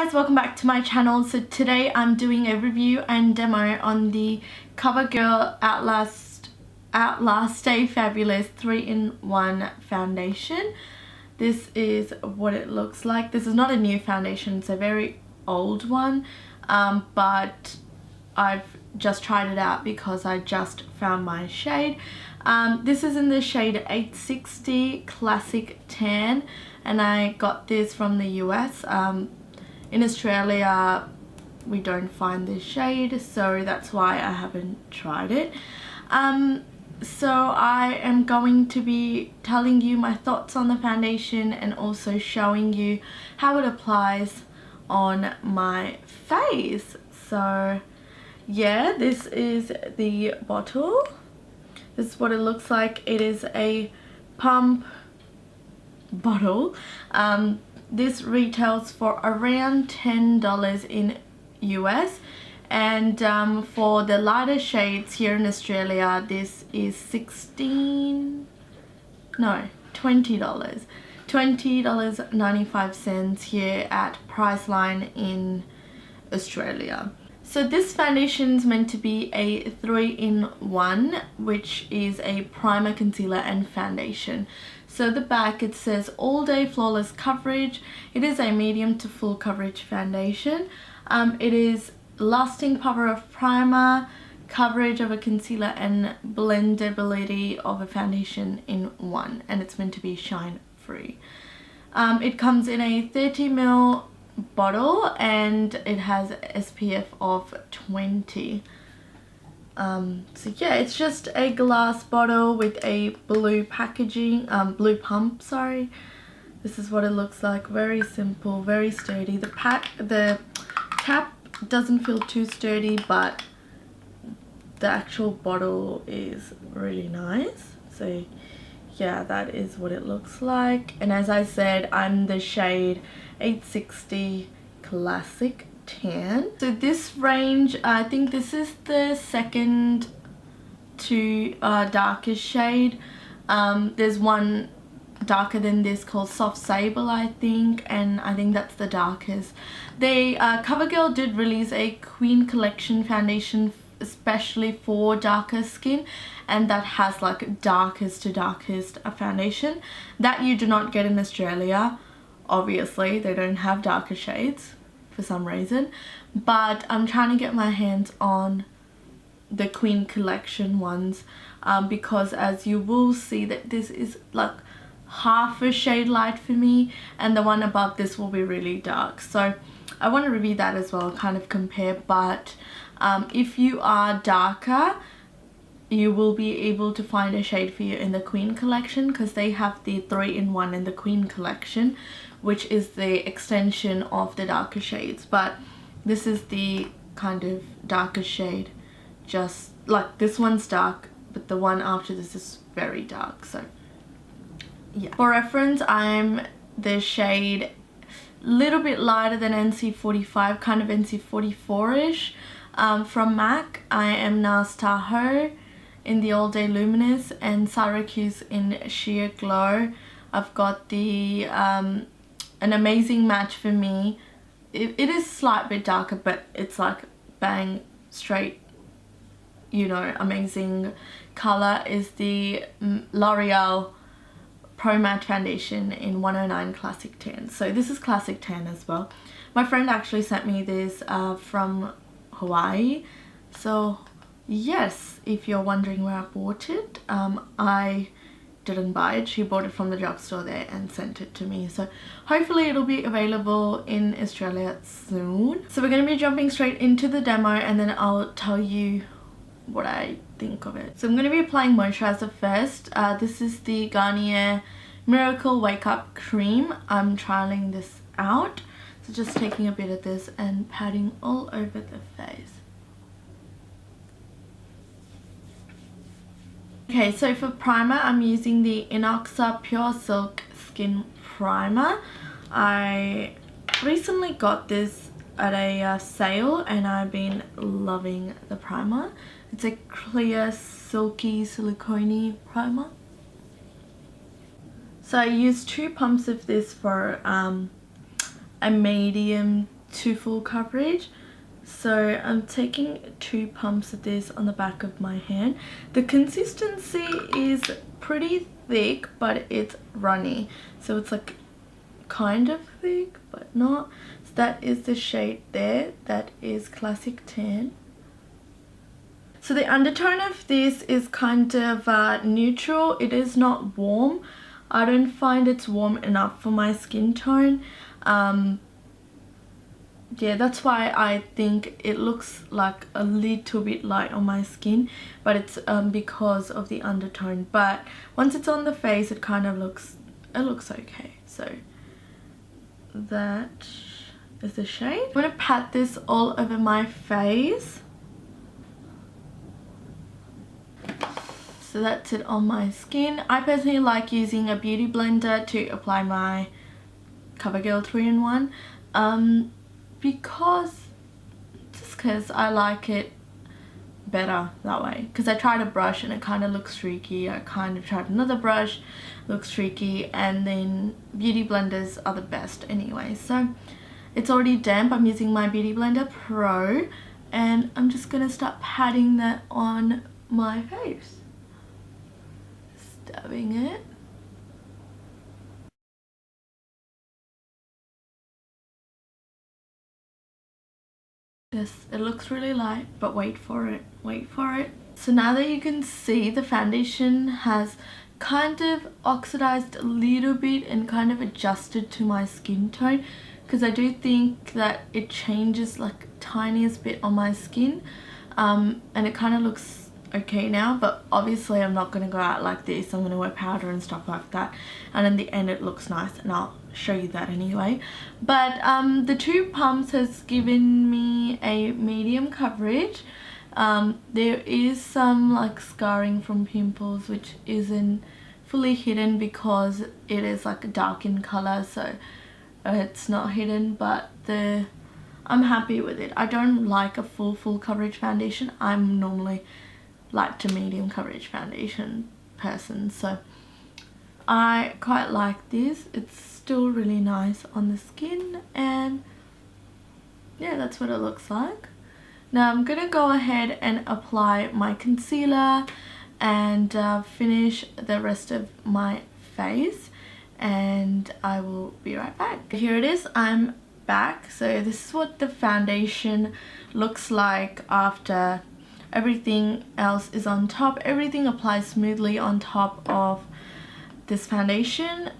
guys, welcome back to my channel. So today I'm doing a review and demo on the Covergirl Outlast Stay Fabulous 3-in-1 foundation. This is what it looks like. This is not a new foundation, it's a very old one, but I've just tried it out because I just found my shade. This is in the shade 860 Classic Tan, and I got this from the US. In Australia we don't find this shade, so that's why I haven't tried it. So I am going to be telling you my thoughts on the foundation and also showing you how it applies on my face. So yeah, this is the bottle. This is what it looks like. It is a pump bottle. This retails for around $10 in US, and for the lighter shades here in Australia this is $20. $20.95 here at Priceline in Australia. So this foundation is meant to be a 3-in-1, which is a primer, concealer and foundation. So the back, it says all day flawless coverage. It is a medium to full coverage foundation. It is lasting power of primer, coverage of a concealer and blendability of a foundation in one, and it's meant to be shine free. It comes in a 30ml bottle and it has SPF of 20. So yeah, it's just a glass bottle with a blue packaging, blue pump, sorry. This is what it looks like. Very simple, very sturdy. The cap doesn't feel too sturdy, but the actual bottle is really nice. So yeah, that is what it looks like. And as I said, I'm the shade 860 Classic Tan. So this range, I think this is the second to darkest shade. There's one darker than this called Soft Sable, I think, and I think that's the darkest. They Covergirl did release a Queen Collection foundation especially for darker skin, and that has like darkest to darkest foundation that you do not get in Australia. Obviously they don't have darker shades for some reason, but I'm trying to get my hands on the Queen Collection ones, because as you will see that this is like half a shade light for me, and the one above this will be really dark. So I want to review that as well, kind of compare. But if you are darker, you will be able to find a shade for you in the Queen Collection, because they have the 3-in-1 in the Queen Collection, which is the extension of the darker shades. But this is the kind of darker shade, just like this one's dark, but the one after this is very dark. So yeah, for reference, I'm the shade little bit lighter than NC45, kind of NC44ish, from MAC. I am now Tahoe in the All Day Luminous and Syracuse in Sheer Glow. I've got the an amazing match for me. It is a slight bit darker, but it's like bang straight, you know, amazing color is the L'Oreal Pro Matte Foundation in 109 Classic Tan. So this is Classic Tan as well. My friend actually sent me this from Hawaii. So yes, if you're wondering where I bought it, I didn't buy it. She bought it from the drugstore there and sent it to me. So hopefully it'll be available in Australia soon. So we're going to be jumping straight into the demo, and then I'll tell you what I think of it. So I'm going to be applying moisturizer first. This is the Garnier Miracle Wake Up Cream. I'm trialing this out, so just taking a bit of this and patting all over the face. Okay, so for primer, I'm using the Inoxa Pure Silk Skin Primer. I recently got this at a sale and I've been loving the primer. It's a clear, silky, silicone primer. So I used 2 pumps of this for a medium to full coverage. So I'm taking 2 pumps of this on the back of my hand. The consistency is pretty thick, but it's runny, so it's like kind of thick but not. So that is the shade there. That is Classic Tan. So the undertone of this is kind of neutral. It is not warm. I don't find it's warm enough for my skin tone. Yeah, that's why I think it looks like a little bit light on my skin, but it's because of the undertone. But once it's on the face, it kind of looks okay. So that is the shade. I'm gonna pat this all over my face. So that's it on my skin. I personally like using a beauty blender to apply my Covergirl 3-in-1 because I like it better that way. Because I tried a brush and it kind of looks streaky. I kind of tried another brush, looks streaky, and then beauty blenders are the best anyway. So it's already damp. I'm using my Beauty Blender Pro, and I'm just gonna start patting that on my face. Dabbing it. Yes, it looks really light, but wait for it, wait for it. So now that you can see, the foundation has kind of oxidized a little bit and kind of adjusted to my skin tone, because I do think that it changes like tiniest bit on my skin, and it kind of looks okay now. But obviously I'm not going to go out like this. I'm going to wear powder and stuff like that, and in the end it looks nice, and I'll show you that anyway. But the 2 pumps has given me a medium coverage. There is some like scarring from pimples, which isn't fully hidden because it is like dark in color, so it's not hidden, but I'm happy with it. I don't like a full coverage foundation. I'm normally light to medium coverage foundation person, so I quite like this. It's still really nice on the skin, and yeah, that's what it looks like. Now I'm gonna go ahead and apply my concealer and finish the rest of my face, and I will be right back. Here it is, I'm back. So this is what the foundation looks like after everything else is on top. Everything applies smoothly on top of this foundation.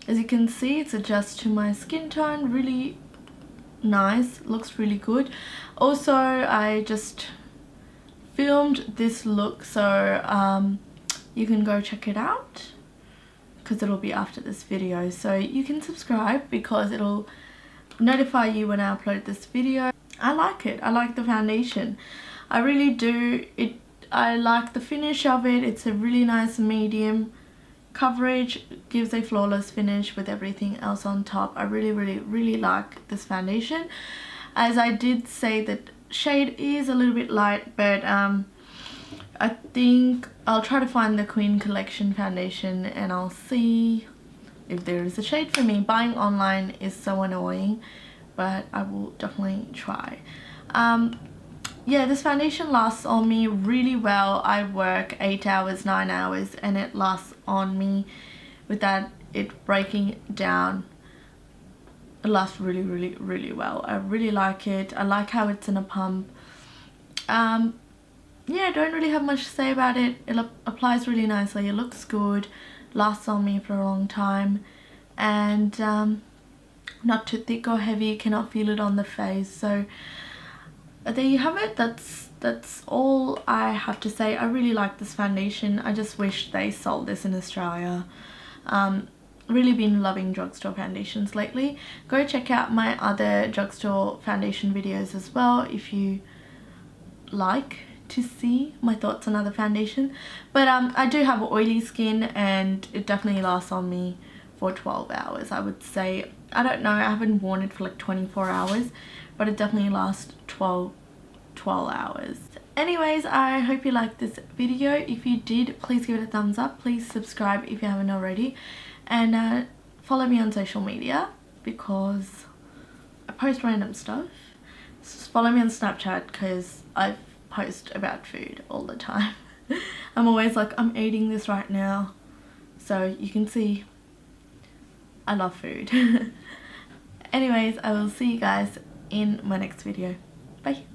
As you can see, it's adjusted to my skin tone. Really nice, looks really good. Also, I just filmed this look, so you can go check it out because it'll be after this video. So you can subscribe because it'll notify you when I upload this video. I like it. I like the foundation. I really do. I like the finish of it. It's a really nice medium coverage, gives a flawless finish with everything else on top. I really like this foundation. As I did say, that shade is a little bit light, but I think I'll try to find the Queen Collection foundation and I'll see if there is a shade for me. Buying online is so annoying, but I will definitely try. Yeah, this foundation lasts on me really well. I work 8 hours, 9 hours, and it lasts on me without it breaking down. It lasts really well. I really like it. I like how it's in a pump. Yeah, I don't really have much to say about it. It applies really nicely. It looks good. Lasts on me for a long time. And not too thick or heavy. You cannot feel it on the face. So there you have it. That's all I have to say. I really like this foundation. I just wish they sold this in Australia. Really been loving drugstore foundations lately. Go check out my other drugstore foundation videos as well if you like to see my thoughts on other foundation. But I do have oily skin, and it definitely lasts on me for 12 hours, I would say. I don't know, I haven't worn it for like 24 hours, but it definitely lasts 12 hours. Anyways, I hope you liked this video. If you did, please give it a thumbs up. Please subscribe if you haven't already, and follow me on social media because I post random stuff. Just follow me on Snapchat because I post about food all the time. I'm always like, I'm eating this right now. So you can see I love food. Anyways, I will see you guys in my next video. Bye.